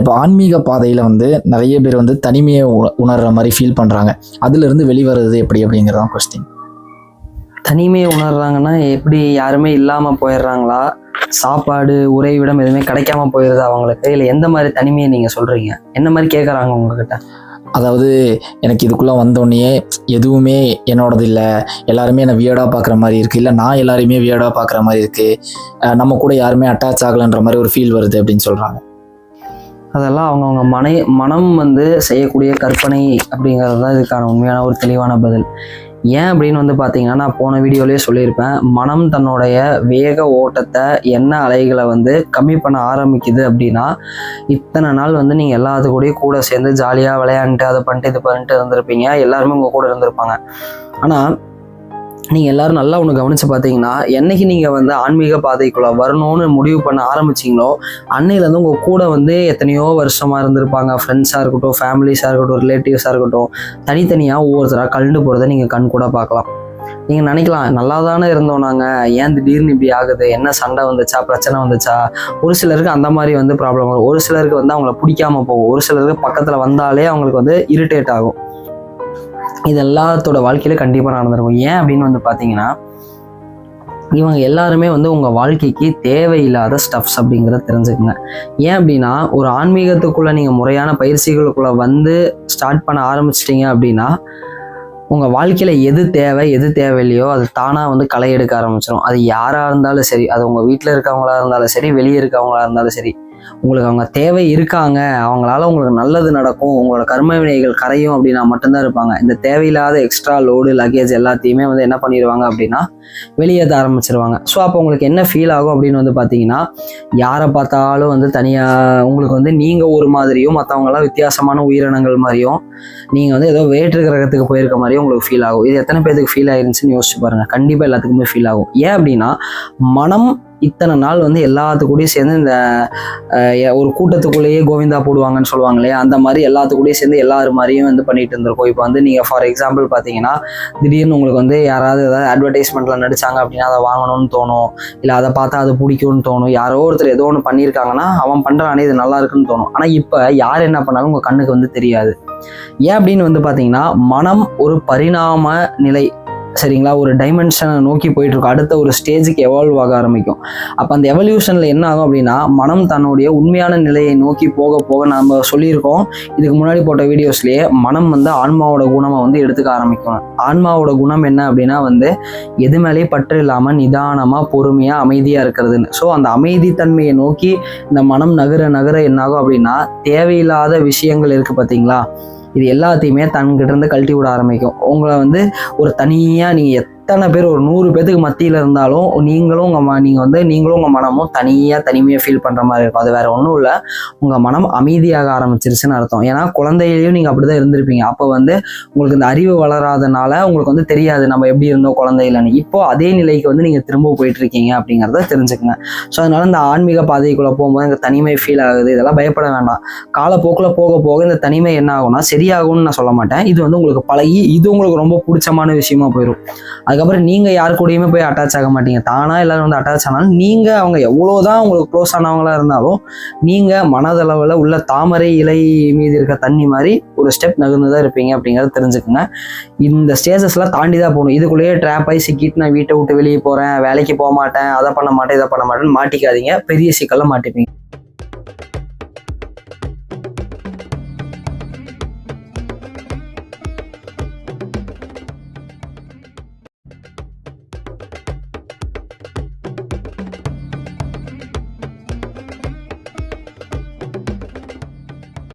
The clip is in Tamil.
இப்போ ஆன்மீக பாதையில் வந்து நிறைய பேர் வந்து தனிமையை உணர்ற மாதிரி ஃபீல் பண்ணுறாங்க. அதுலேருந்து வெளிவரது எப்படி அப்படிங்கிறதான் கொஸ்டின். தனிமையை உணர்றாங்கன்னா எப்படி? யாருமே இல்லாமல் போயிடுறாங்களா? சாப்பாடு உறைவிடம் எதுவுமே கிடைக்காம போயிடுது அவங்களுக்கு? இல்லை எந்த மாதிரி தனிமையை நீங்கள் சொல்கிறீங்க? என்ன மாதிரி கேட்குறாங்க உங்ககிட்ட? அதாவது எனக்கு இதுக்குள்ளே வந்தோடனே எதுவுமே என்னோடது இல்லை, எல்லாருமே என்னை வியர்டாக பார்க்குற மாதிரி இருக்குது, இல்லை நான் எல்லாருமே வியர்டாக பார்க்குற மாதிரி இருக்குது, நம்ம கூட யாருமே அட்டாச் ஆகலைன்ற மாதிரி ஒரு ஃபீல் வருது அப்படின்னு சொல்கிறாங்க. அதெல்லாம் அவங்கவுங்க மனம் வந்து செய்யக்கூடிய கற்பனை அப்படிங்கிறது தான் இதுக்கான உண்மையான ஒரு தெளிவான பதில். ஏன் அப்படின்னு வந்து பார்த்தீங்கன்னா, நான் போன வீடியோலேயே சொல்லியிருப்பேன், மனம் தன்னுடைய வேக ஓட்டத்தை எண்ண அலைகளை வந்து கம்மி பண்ண ஆரம்பிக்குது அப்படின்னா, இத்தனை நாள் வந்து நீங்கள் எல்லாத்துக்கூடயும் கூட சேர்ந்து ஜாலியாக விளையாண்டுட்டு அதை பண்ணிட்டு இது பண்ணிட்டு இருந்திருப்பீங்க, எல்லாருமே உங்கள் கூட இருந்திருப்பாங்க. ஆனால் நீங்கள் எல்லாரும் நல்லா ஒன்று கவனித்து பார்த்தீங்கன்னா, என்னைக்கு நீங்கள் வந்து ஆன்மீக பாதைக்குள்ளே வரணும்னு முடிவு பண்ண ஆரம்பிச்சிங்களோ, அன்னையிலேருந்து உங்கள் கூட வந்து எத்தனையோ வருஷமாக இருந்திருப்பாங்க, ஃப்ரெண்ட்ஸாக இருக்கட்டும், ஃபேமிலிஸாக இருக்கட்டும், ரிலேட்டிவ்ஸாக இருக்கட்டும், தனித்தனியாக ஒவ்வொருத்தராக கலந்து போகிறத நீங்கள் கண் கூட பார்க்கலாம். நீங்கள் நினைக்கலாம், நல்லா தானே இருந்தோம் நாங்கள், ஏன் திடீர்னு இப்படி ஆகுது, என்ன சண்டை வந்துச்சா, பிரச்சனை வந்துச்சா? ஒரு சிலருக்கு அந்த மாதிரி வந்து ப்ராப்ளம் வரும், ஒரு சிலருக்கு வந்து அவங்கள பிடிக்காம போகும், ஒரு சிலருக்கு பக்கத்தில் வந்தாலே அவங்களுக்கு வந்து இரிட்டேட் ஆகும். இது எல்லாத்தோட வாழ்க்கையில கண்டிப்பாக நடந்திருக்கும். ஏன் அப்படின்னு வந்து பார்த்தீங்கன்னா, இவங்க எல்லாருமே வந்து உங்கள் வாழ்க்கைக்கு தேவையில்லாத ஸ்டப்ஸ் அப்படிங்கிறத தெரிஞ்சுக்கங்க. ஏன் அப்படின்னா, ஒரு ஆன்மீகத்துக்குள்ளே நீங்கள் முறையான பயிற்சிகளுக்குள்ளே வந்து ஸ்டார்ட் பண்ண ஆரம்பிச்சிட்டிங்க அப்படின்னா, உங்கள் வாழ்க்கையில் எது தேவை எது தேவையில்லையோ அது தானாக வந்து களை எடுக்க ஆரம்பிச்சிடும். அது யாராக இருந்தாலும் சரி, அது உங்கள் வீட்டில் இருக்கவங்களா இருந்தாலும் சரி, வெளியே இருக்கவங்களா இருந்தாலும் சரி, உங்களுக்கு அவங்க தேவை இருக்காங்க, அவங்களால உங்களுக்கு நல்லது நடக்கும், உங்களோட கர்ம வினைகள் கரையும் அப்படின்னா மட்டும்தான் இருப்பாங்க. இந்த தேவையில்லாத எக்ஸ்ட்ரா லோடு லக்கேஜ் எல்லாத்தையுமே வந்து என்ன பண்ணிடுவாங்க அப்படின்னா வெளியேற்ற ஆரம்பிச்சிருவாங்க. ஸோ அப்போ உங்களுக்கு என்ன ஃபீல் ஆகும் அப்படின்னு வந்து பார்த்தீங்கன்னா, யாரை பார்த்தாலும் வந்து தனியாக உங்களுக்கு வந்து நீங்கள் ஒரு மாதிரியும் மற்றவங்களாம் வித்தியாசமான உயிரினங்கள் மாதிரியும் நீங்கள் வந்து ஏதோ வேற்று கிரகத்துக்கு போயிருக்க மாதிரியும் உங்களுக்கு ஃபீல் ஆகும். இது எத்தனை பேருக்கு ஃபீல் ஆயிருந்துச்சுன்னு யோசிச்சு பாருங்கள். கண்டிப்பாக எல்லாத்துக்குமே ஃபீல் ஆகும். ஏன் அப்படின்னா, மனம் இத்தனை நாள் வந்து எல்லாத்துக்கூடயும் சேர்ந்து இந்த ஒரு கூட்டத்துக்குள்ளேயே கோவிந்தா போடுவாங்கன்னு சொல்லுவாங்க இல்லையா, அந்த மாதிரி எல்லாத்துக்கூடயும் சேர்ந்து எல்லாரு மாதிரியும் வந்து பண்ணிட்டு இருந்திருக்கோம். இப்போ வந்து நீங்கள் ஃபார் எக்ஸாம்பிள் பார்த்தீங்கன்னா, திடீர்னு உங்களுக்கு வந்து யாராவது ஏதாவது அட்வர்டைஸ்மெண்ட்டில் நடிச்சாங்க அப்படின்னா அதை வாங்கணும்னு தோணும், இல்லை அதை பார்த்தா அது பிடிக்கும்னு தோணும், யாரோ ஒருத்தர் ஏதோ ஒன்று பண்ணியிருக்காங்கன்னா அவன் பண்ணுறானே இது நல்லா இருக்குன்னு தோணும். ஆனால் இப்போ யார் என்ன பண்ணாலும் உங்கள் கண்ணுக்கு வந்து தெரியாது. ஏன் அப்படின்னு வந்து பார்த்தீங்கன்னா, மனம் ஒரு பரிணாம நிலை, சரிங்களா, ஒரு டைமென்ஷனை நோக்கி போயிட்டு இருக்கும், அடுத்த ஒரு ஸ்டேஜுக்கு எவால்வ் ஆக ஆரம்பிக்கும். அப்போ அந்த எவல்யூஷனில் என்ன ஆகும் அப்படின்னா, மனம் தன்னுடைய உண்மையான நிலையை நோக்கி போக போக நம்ம சொல்லியிருக்கோம் இதுக்கு முன்னாடி போட்ட வீடியோஸ்லேயே, மனம் வந்து ஆன்மாவோட குணமை வந்து எடுத்துக்க ஆரம்பிக்கும். ஆன்மாவோட குணம் என்ன அப்படின்னா வந்து எது மேலேயே பற்று இல்லாமல் நிதானமாக பொறுமையாக அமைதியாக இருக்கிறதுன்னு. ஸோ அந்த அமைதித்தன்மையை நோக்கி இந்த மனம் நகர நகர என்னாகும் அப்படின்னா, தேவையில்லாத விஷயங்கள் இருக்குது பார்த்தீங்களா, இது எல்லாத்தையுமே தன்கிட்ட இருந்து கழட்டி விட ஆரம்பிக்கும். உங்களை வந்து ஒரு தனியாக நீங்கள் எத்தனை பேர் ஒரு 100 பேத்துக்கு மத்தியில் இருந்தாலும் நீங்களும் உங்கள் மனமும் தனிமையாக ஃபீல் பண்ணுற மாதிரி இருக்கும். அது வேற ஒன்றும் இல்லை, உங்கள் மனம் அமைதியாக ஆரம்பிச்சிருச்சுன்னு அர்த்தம். ஏன்னா குழந்தையிலையும் நீங்கள் அப்படி தான் இருந்திருப்பீங்க. அப்போ வந்து உங்களுக்கு இந்த அறிவு வளராதனால உங்களுக்கு வந்து தெரியாது நம்ம எப்படி இருந்தோம் குழந்தையிலன்னு. இப்போ அதே நிலைக்கு வந்து நீங்கள் திரும்ப போயிட்டு இருக்கீங்க அப்படிங்கிறத தெரிஞ்சுக்கங்க. ஸோ அதனால இந்த ஆன்மீக பாதைக்குள்ளே போகும்போது இந்த தனிமை ஃபீல் ஆகுது, இதெல்லாம் பயப்பட வேண்டாம். காலப்போக்கில் போக போக இந்த தனிமை என்ன ஆகும்னா சரியாகும்னு நான் சொல்ல மாட்டேன். இது வந்து உங்களுக்கு பழகி இது உங்களுக்கு ரொம்ப பிடிச்சமான விஷயமா போயிடும். அதுக்கப்புறம் நீங்கள் யாரு கூடயுமே போய் அட்டாச் ஆக மாட்டீங்க. தானாக எல்லாரும் வந்து அட்டாச் ஆனாலும் நீங்கள் அவங்க எவ்வளோதான் உங்களுக்கு க்ளோஸ் ஆனவங்களா இருந்தாலும் நீங்கள் மனதளவில் உள்ள தாமரை இலை மீது இருக்க தண்ணி மாதிரி ஒரு ஸ்டெப் நகர்ந்து தான் இருப்பீங்க அப்படிங்கிறத தெரிஞ்சுக்கோங்க. இந்த ஸ்டேஜஸ்லாம் தாண்டி தான் போகணும். இதுக்குள்ளேயே ட்ராப் ஆகி சிக்கிட்டு நான் வீட்டை விட்டு வெளியே போகிறேன், வேலைக்கு போக மாட்டேன், அதை பண்ண மாட்டேன், இதை பண்ண மாட்டேன்னு மாட்டிக்காதீங்க, பெரிய சிக்கலில் மாட்டிப்பீங்க.